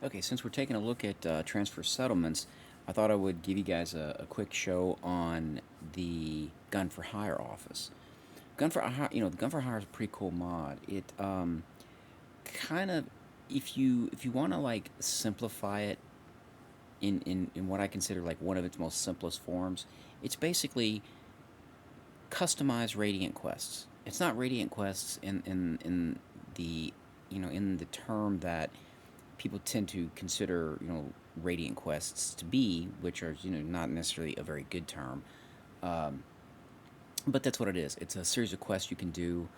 Okay, since we're taking a look at transfer settlements, I thought I would give you guys a quick show on the Gun for Hire office. Gun for Hire, the Gun for Hire is a pretty cool mod. It kind of, if you want to like simplify it in what I consider like one of its most simplest forms, it's basically customized Radiant quests. It's not Radiant quests in the in the term that people tend to consider Radiant quests to be, which are not necessarily a very good term. Um, but that's what it is. It's a series of quests you can do.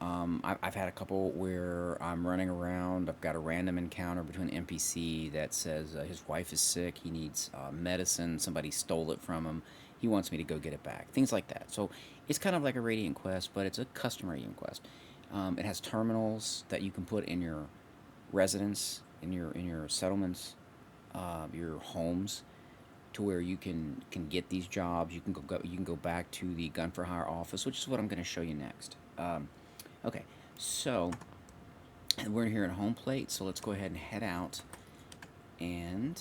I've had a couple where I'm running around. I've got a random encounter between an NPC that says his wife is sick. He needs medicine. Somebody stole it from him. He wants me to go get it back. Things like that. So it's kind of like a Radiant quest, but it's a custom Radiant quest. It has terminals that you can put in your residence, in your settlements, your homes, to where you can get these jobs. You can go back to the Gun for Hire office, which is what I'm going to show you next. Okay, so we're here at home plate, so let's go ahead and head out, and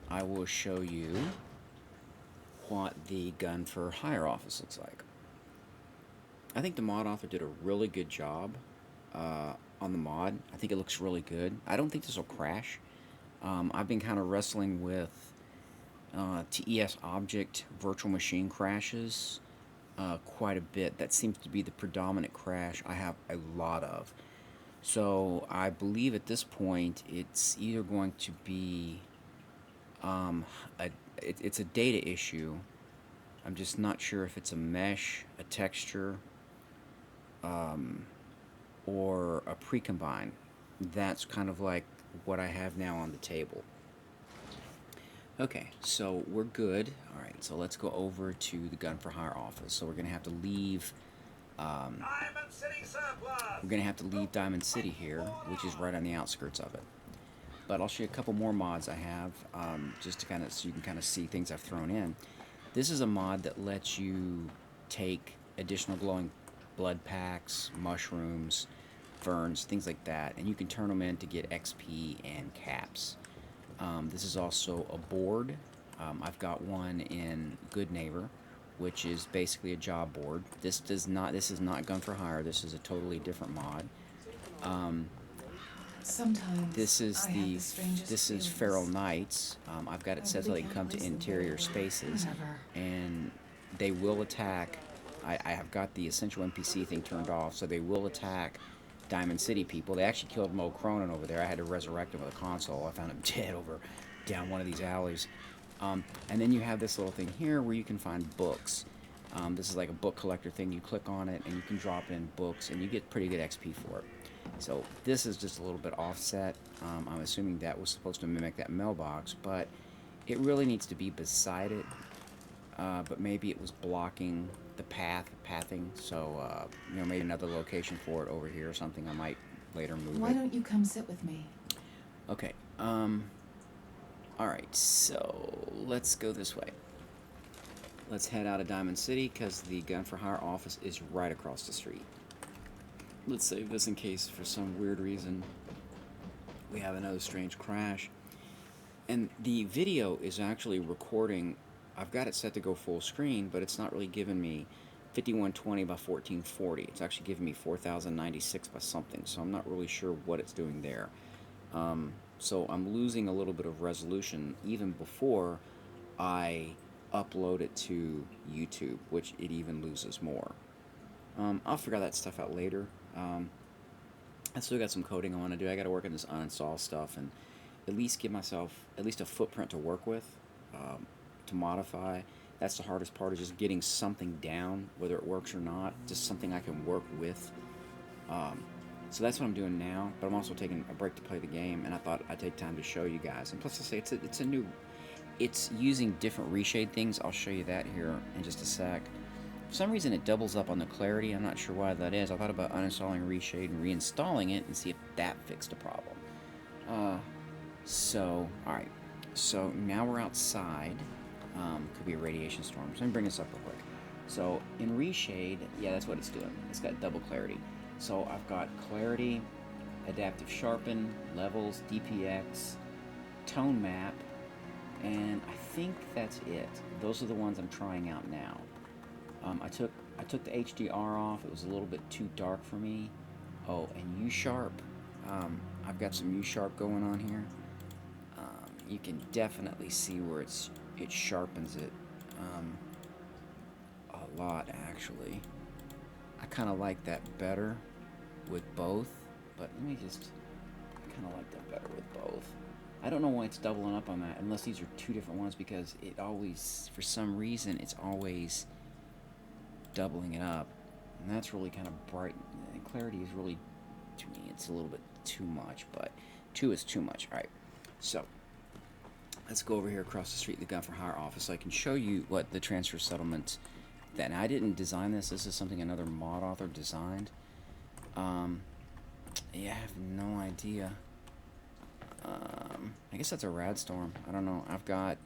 I will show you what the Gun for Hire office looks like. I think the mod author did a really good job on the mod. I think it looks really good. I don't think this will crash. I've been kind of wrestling with TES object virtual machine crashes quite a bit. That seems to be the predominant crash I have a lot of. So I believe at this point it's either going to be it's a data issue. I'm just not sure if it's a mesh, a texture, um, or a precombine. That's kind of like what I have now on the table. Okay, so we're good. All right, so let's go over to the Gun for Hire office. So we're gonna have to leave. Diamond City Surplus. We're gonna have to leave Diamond City here, which is right on the outskirts of it. But I'll show you a couple more mods I have, just to kind of so you can kind of see things I've thrown in. This is a mod that lets you take additional glowing blood packs, mushrooms, ferns, things like that, and you can turn them in to get XP and caps. This is also a board. I've got one in Good Neighbor, which is basically a job board. This is not Gun for Hire. This is a totally different mod. Um, Sometimes this is Feral Knights. I've got it set so they can come to interior spaces, and they will attack. I have got the essential NPC thing turned off, so they will attack Diamond City people. They actually killed Mo Cronin over there. I had to resurrect him with a console. I found him dead over down one of these alleys. And then you have this little thing here where you can find books. This is like a book collector thing. You click on it and you can drop in books, and you get pretty good XP for it. So this is just a little bit offset. I'm assuming that was supposed to mimic that mailbox, but it really needs to be beside it. But maybe it was blocking the pathing. So maybe another location for it over here or something. I might later move Why it. don't you come sit with me? Okay. All right. So let's go this way. Let's head out of Diamond City because the Gun for Hire office is right across the street. Let's save this in case for some weird reason we have another strange crash. And the video is actually recording. I've got it set to go full screen, but it's not really giving me 5120 by 1440. It's actually giving me 4096 by something, so I'm not really sure what it's doing there. So I'm losing a little bit of resolution even before I upload it to YouTube, which it even loses more. I'll figure that stuff out later. I still got some coding I want to do. I got to work on this uninstall stuff and at least give myself at least a footprint to work with, to modify. That's the hardest part, is just getting something down, whether it works or not, just something I can work with. So that's what I'm doing now, but I'm also taking a break to play the game, and I thought I'd take time to show you guys. And plus, I say it's a new, it's using different reshade things. I'll show you that here in just a sec. For some reason, it doubles up on the clarity. I'm not sure why that is. I thought about uninstalling Reshade and reinstalling it and see if that fixed the problem. Alright. So, now we're outside. Could be a radiation storm. So, let me bring this up real quick. So, in Reshade, yeah, that's what it's doing. It's got double clarity. So, I've got clarity, adaptive sharpen, levels, DPX, tone map, and I think that's it. Those are the ones I'm trying out now. I took the HDR off. It was a little bit too dark for me. Oh, and U sharp. I've got some U sharp going on here. You can definitely see where it sharpens it a lot actually. I kind of like that better with both, but let me just. I kind of like that better with both. I don't know why it's doubling up on that, unless these are two different ones, because it always, for some reason, it's always doubling it up, and that's really kind of bright. And clarity is really, to me, it's a little bit too much, but 2 is too much. All right, so let's go over here across the street, the Gun for Hire office, so I can show you what the transfer settlement. That now, I didn't design this. This is something another mod author designed. Yeah, I have no idea. I guess that's a Radstorm. I don't know. I've got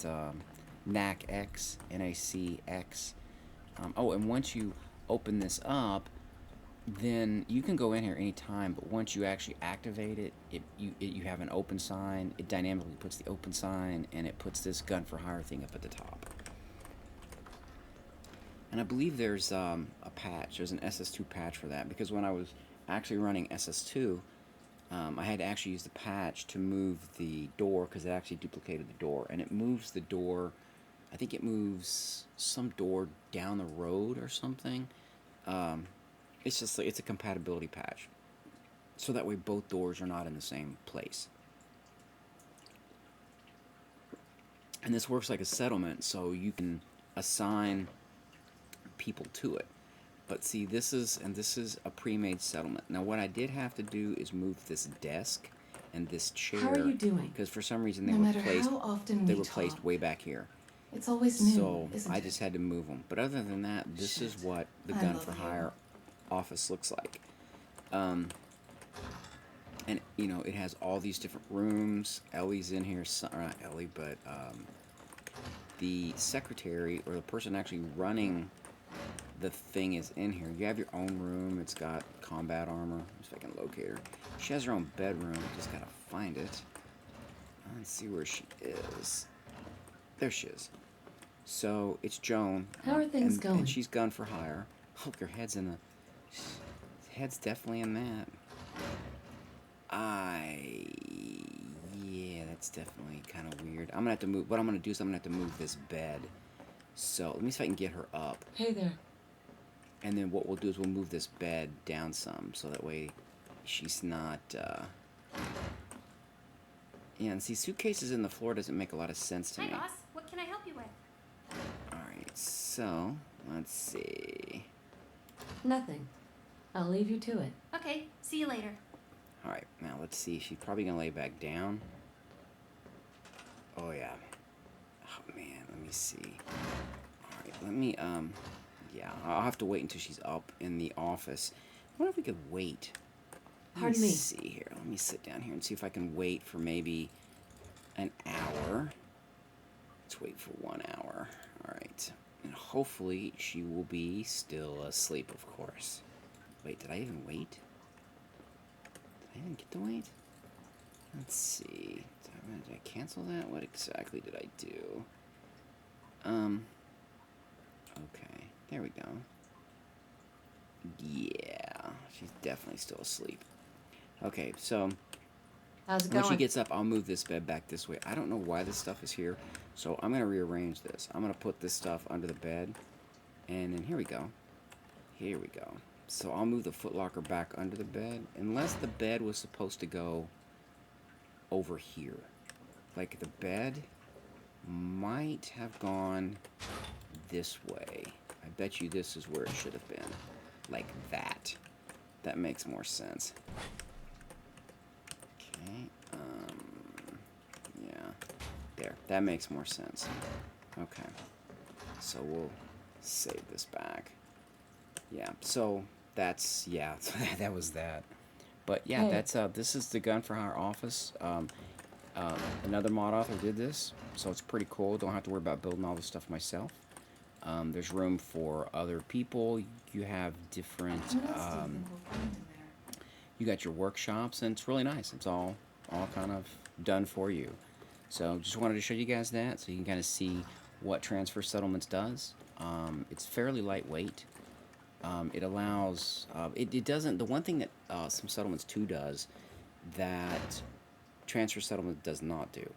NACX, NACX. Oh, and once you open this up, then you can go in here anytime. But once you actually activate it, you have an open sign. It dynamically puts the open sign, and it puts this Gun for Hire thing up at the top. And I believe there's a patch. There's an SS2 patch for that, because when I was actually running SS2, I had to actually use the patch to move the door, because it actually duplicated the door, and it moves the door. I think it moves some door down the road or something. It's just like, it's a compatibility patch, so that way both doors are not in the same place. And this works like a settlement, so you can assign people to it. But see, this is a pre-made settlement. Now, what I did have to do is move this desk and this chair. How are you doing? Because for some reason they No were matter placed. how often They we were placed talk, way back here. it's always new, So isn't I it? just had to move them. But other than that, this is Shit. what the I Gun love for you. Hire office looks like. And you know, it has all these different rooms. Ellie's in here. Not Ellie, but the secretary, or the person actually running the thing, is in here. You have your own room. It's got combat armor. If I can locate her. She has her own bedroom. Just gotta find it. Let's see where she is. There she is. So it's Joan. How are things going? And she's Gun for Hire. Look, her head's in the. Head's definitely in that. Yeah, that's definitely kind of weird. I'm gonna have to move. What I'm gonna do is I'm gonna have to move this bed. So let me see if I can get her up. Hey there. And then what we'll do is we'll move this bed down some, so that way she's not. Yeah, and see, suitcases in the floor doesn't make a lot of sense to Hi, me. boss. What can I help you with? All right, so let's see. Nothing. I'll leave you to it. Okay, see you later. All right, now let's see. She's probably gonna lay back down. Oh yeah. Oh man, let me see. All right, let me yeah, I'll have to wait until she's up in the office. I wonder if we could wait. Let Pardon me. see here. Let me sit down here and see if I can wait for maybe an hour. Let's wait for 1 hour. All right, and hopefully she will be still asleep, of course. Wait, did I even wait? Did I even get to wait? Let's see. Did I cancel that? What exactly did I do? Okay. There we go. Yeah. She's definitely still asleep. Okay, so How's it when going? she gets up, I'll move this bed back this way. I don't know why this stuff is here, so I'm going to rearrange this. I'm going to put this stuff under the bed, and then here we go. Here we go. So I'll move the footlocker back under the bed, unless the bed was supposed to go over here. Like, the bed might have gone this way. I bet you this is where it should have been. Like that. That makes more sense. Okay, yeah. There, that makes more sense. Okay. So we'll save this back. Yeah, so that's, yeah, that was that. But yeah, Hey. that's, this is the Gun for Hire office. Another mod author did this, so it's pretty cool. Don't have to worry about building all this stuff myself. There's room for other people. You have different, What else do you think we'll find in there? you got your workshops, and it's really nice. It's all kind of done for you. So just wanted to show you guys that so you can kind of see what transfer settlements does. It's fairly lightweight. It allows, it doesn't, the one thing that some settlements 2 does that transfer settlement does not do.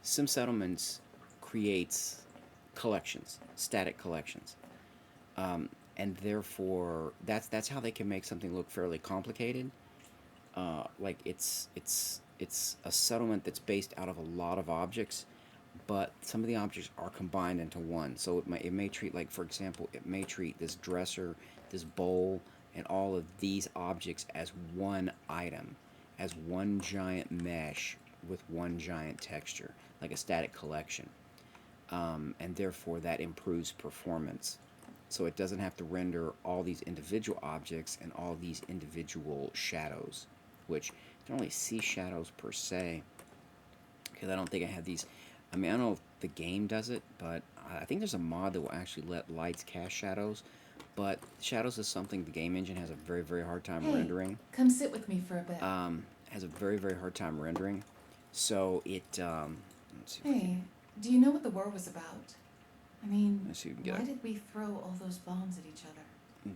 Sim settlements creates collections, static collections. And therefore, that's how they can make something look fairly complicated. Like it's a settlement that's based out of a lot of objects, but some of the objects are combined into one. So it may treat, like, for example, it may treat this dresser, this bowl, and all of these objects as one item, as one giant mesh with one giant texture, like a static collection. And therefore that improves performance. So it doesn't have to render all these individual objects and all these individual shadows, which you don't really see shadows per se, because I don't think I have these. I mean, I don't know if the game does it, but I think there's a mod that will actually let lights cast shadows. But shadows is something the game engine has a very, very hard time Hey, rendering. come sit with me for a bit. Has a very, very hard time rendering. So it, let's see. If we Hey, do you know what the war was about? I mean, Let's see if we can why get did we throw all those bombs at each other?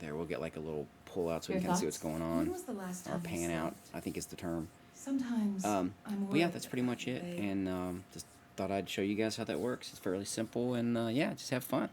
there, we'll get like a little pull out so we Your can see what's thoughts? going When on. was the last Or time we pan out, slept? I think is the term. Sometimes Um, I'm But yeah, worried that's pretty much it. they- And just thought I'd show you guys how that works. It's fairly simple, and yeah, just have fun.